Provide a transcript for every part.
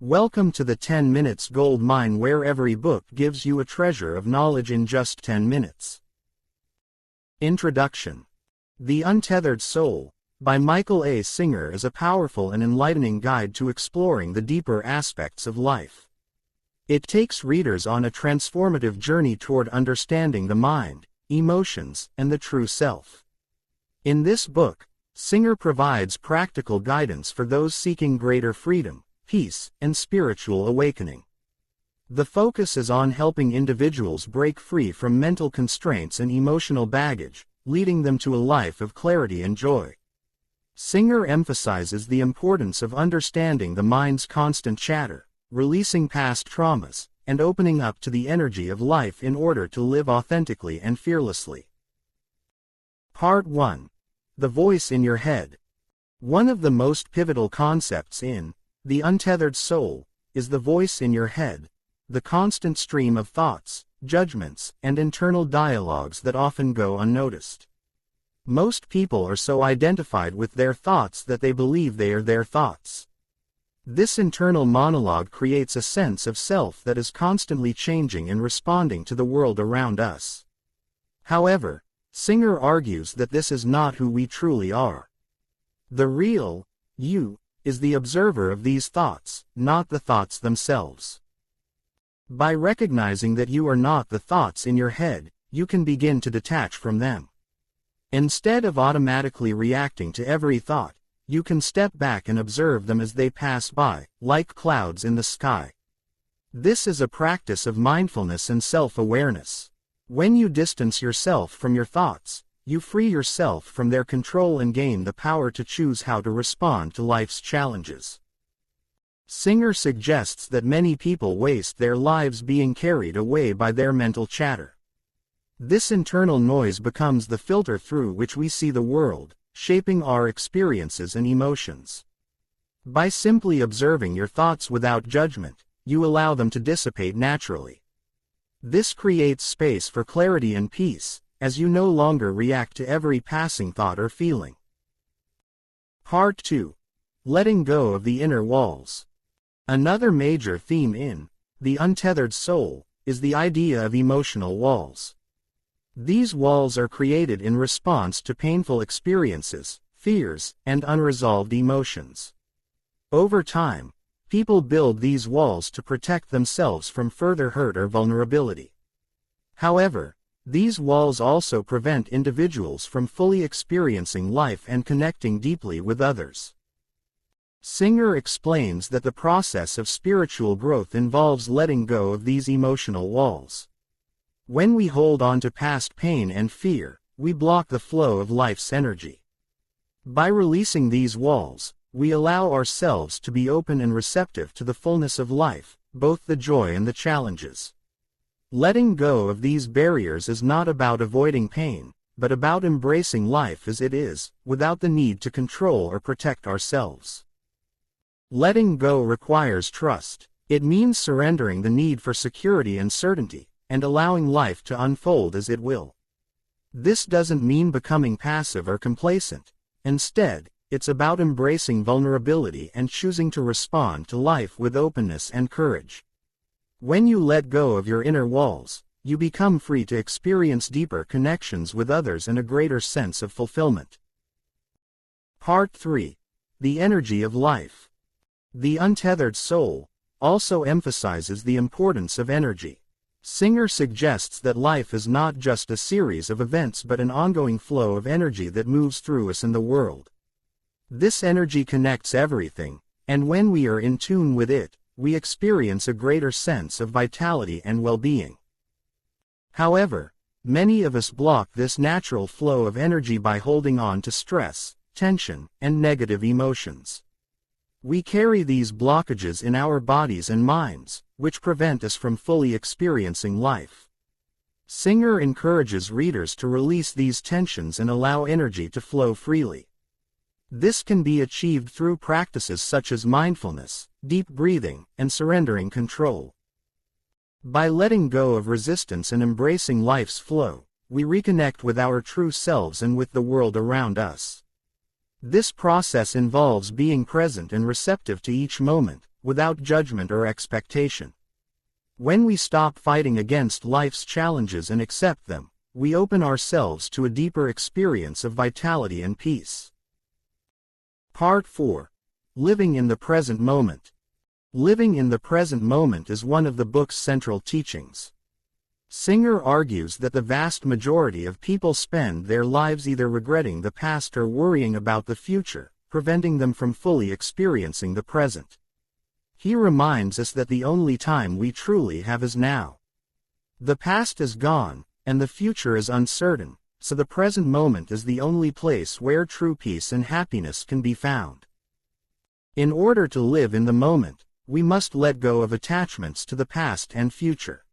Welcome to the 10 Minutes Gold Mine, where every book gives you a treasure of knowledge in just 10 minutes. Introduction. The Untethered Soul, by Michael A. Singer, is a powerful and enlightening guide to exploring the deeper aspects of life. It takes readers on a transformative journey toward understanding the mind, emotions, and the true self. In this book, Singer provides practical guidance for those seeking greater freedom, peace, and spiritual awakening. The focus is on helping individuals break free from mental constraints and emotional baggage, leading them to a life of clarity and joy. Singer emphasizes the importance of understanding the mind's constant chatter, releasing past traumas, and opening up to the energy of life in order to live authentically and fearlessly. Part 1. The Voice in Your Head. One of the most pivotal concepts in The Untethered Soul is the voice in your head, the constant stream of thoughts, judgments, and internal dialogues that often go unnoticed. Most people are so identified with their thoughts that they believe they are their thoughts. This internal monologue creates a sense of self that is constantly changing and responding to the world around us. However, Singer argues that this is not who we truly are. The real you is the observer of these thoughts, not the thoughts themselves. By recognizing that you are not the thoughts in your head, you can begin to detach from them. Instead of automatically reacting to every thought, you can step back and observe them as they pass by, like clouds in the sky. This is a practice of mindfulness and self-awareness. When you distance yourself from your thoughts, you free yourself from their control and gain the power to choose how to respond to life's challenges. Singer suggests that many people waste their lives being carried away by their mental chatter. This internal noise becomes the filter through which we see the world, shaping our experiences and emotions. By simply observing your thoughts without judgment, you allow them to dissipate naturally. This creates space for clarity and peace, as you no longer react to every passing thought or feeling. Part 2. Letting Go of the Inner Walls. Another major theme in The Untethered Soul is the idea of emotional walls. These walls are created in response to painful experiences, fears, and unresolved emotions. Over time, people build these walls to protect themselves from further hurt or vulnerability. However, these walls also prevent individuals from fully experiencing life and connecting deeply with others. Singer explains that the process of spiritual growth involves letting go of these emotional walls. When we hold on to past pain and fear, we block the flow of life's energy. By releasing these walls, we allow ourselves to be open and receptive to the fullness of life, both the joy and the challenges. Letting go of these barriers is not about avoiding pain, but about embracing life as it is, without the need to control or protect ourselves. Letting go requires trust. It means surrendering the need for security and certainty, and allowing life to unfold as it will. This doesn't mean becoming passive or complacent. Instead, it's about embracing vulnerability and choosing to respond to life with openness and courage. When you let go of your inner walls, you become free to experience deeper connections with others and a greater sense of fulfillment. Part 3. The Energy of Life. The Untethered Soul also emphasizes the importance of energy. Singer suggests that life is not just a series of events but an ongoing flow of energy that moves through us in the world. This energy connects everything, and when we are in tune with it, we experience a greater sense of vitality and well-being. However, many of us block this natural flow of energy by holding on to stress, tension, and negative emotions. We carry these blockages in our bodies and minds, which prevent us from fully experiencing life. Singer encourages readers to release these tensions and allow energy to flow freely. This can be achieved through practices such as mindfulness, deep breathing, and surrendering control. By letting go of resistance and embracing life's flow, we reconnect with our true selves and with the world around us. This process involves being present and receptive to each moment, without judgment or expectation. When we stop fighting against life's challenges and accept them, we open ourselves to a deeper experience of vitality and peace. Part 4. Living in the Present Moment. Living in the present moment is one of the book's central teachings. Singer argues that the vast majority of people spend their lives either regretting the past or worrying about the future, preventing them from fully experiencing the present. He reminds us that the only time we truly have is now. The past is gone, and the future is uncertain, so the present moment is the only place where true peace and happiness can be found. In order to live in the moment, we must let go of attachments to the past and future.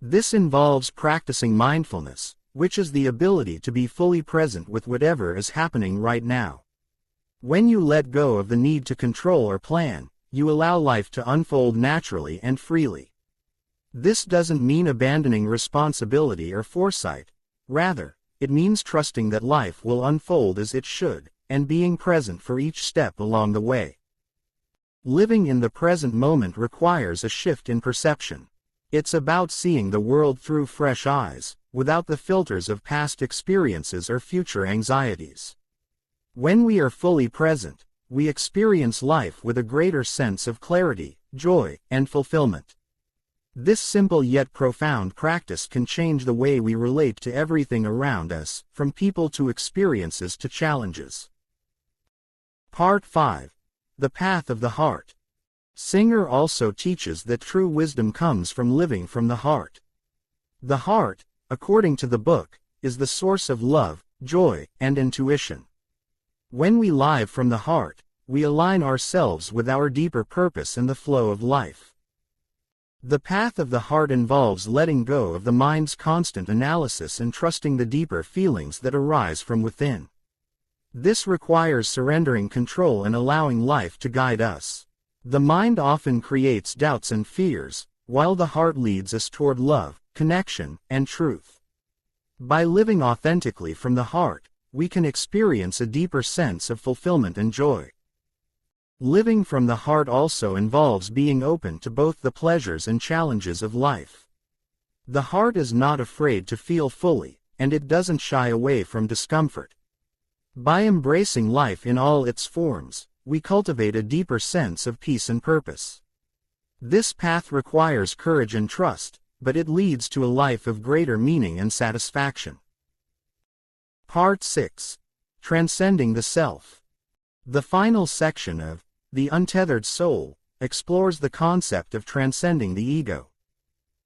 This involves practicing mindfulness, which is the ability to be fully present with whatever is happening right now. When you let go of the need to control or plan, you allow life to unfold naturally and freely. This doesn't mean abandoning responsibility or foresight. Rather, it means trusting that life will unfold as it should, and being present for each step along the way. Living in the present moment requires a shift in perception. It's about seeing the world through fresh eyes, without the filters of past experiences or future anxieties. When we are fully present, we experience life with a greater sense of clarity, joy, and fulfillment. This simple yet profound practice can change the way we relate to everything around us, from people to experiences to challenges. Part 5. The Path of the Heart. Singer also teaches that true wisdom comes from living from the heart. The heart, according to the book, is the source of love, joy, and intuition. When we live from the heart, we align ourselves with our deeper purpose and the flow of life. The path of the heart involves letting go of the mind's constant analysis and trusting the deeper feelings that arise from within. This requires surrendering control and allowing life to guide us. The mind often creates doubts and fears, while the heart leads us toward love, connection, and truth. By living authentically from the heart, we can experience a deeper sense of fulfillment and joy. Living from the heart also involves being open to both the pleasures and challenges of life. The heart is not afraid to feel fully, and it doesn't shy away from discomfort. By embracing life in all its forms, we cultivate a deeper sense of peace and purpose. This path requires courage and trust, but it leads to a life of greater meaning and satisfaction. Part 6. Transcending the Self. The final section of The Untethered Soul explores the concept of transcending the ego.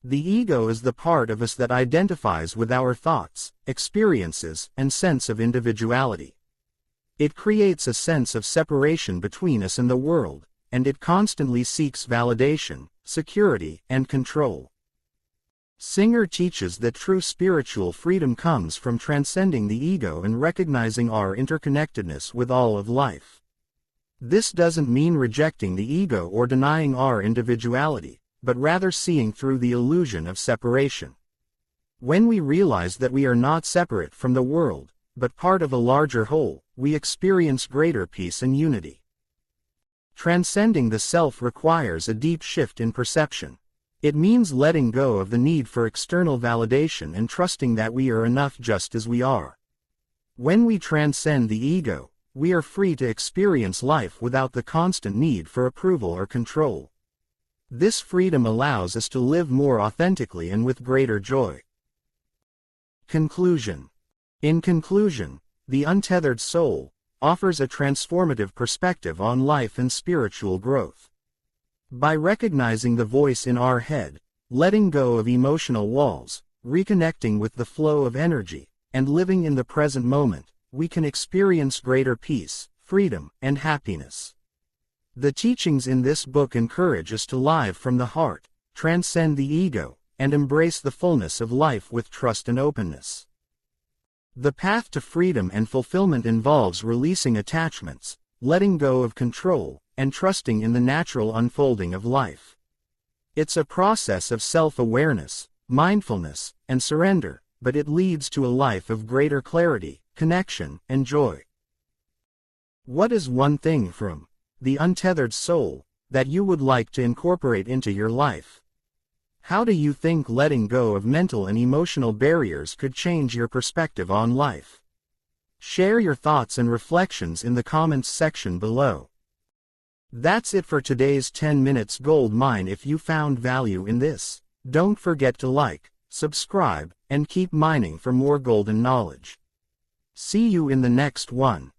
The ego is the part of us that identifies with our thoughts, experiences, and sense of individuality. It creates a sense of separation between us and the world, and it constantly seeks validation, security, and control. Singer teaches that true spiritual freedom comes from transcending the ego and recognizing our interconnectedness with all of life. This doesn't mean rejecting the ego or denying our individuality, but rather seeing through the illusion of separation. When we realize that we are not separate from the world, but part of a larger whole, we experience greater peace and unity. Transcending the self requires a deep shift in perception. It means letting go of the need for external validation and trusting that we are enough just as we are. When we transcend the ego, we are free to experience life without the constant need for approval or control. This freedom allows us to live more authentically and with greater joy. Conclusion. In conclusion, The Untethered Soul offers a transformative perspective on life and spiritual growth. By recognizing the voice in our head, letting go of emotional walls, reconnecting with the flow of energy, and living in the present moment, we can experience greater peace, freedom, and happiness. The teachings in this book encourage us to live from the heart, transcend the ego, and embrace the fullness of life with trust and openness. The path to freedom and fulfillment involves releasing attachments, letting go of control, and trusting in the natural unfolding of life. It's a process of self-awareness, mindfulness, and surrender, but it leads to a life of greater clarity, connection, and joy. What is one thing from The Untethered Soul that you would like to incorporate into your life? How do you think letting go of mental and emotional barriers could change your perspective on life? Share your thoughts and reflections in the comments section below. That's it for today's 10 minutes gold mine. If you found value in this, don't forget to like, subscribe, and keep mining for more golden knowledge. See you in the next one.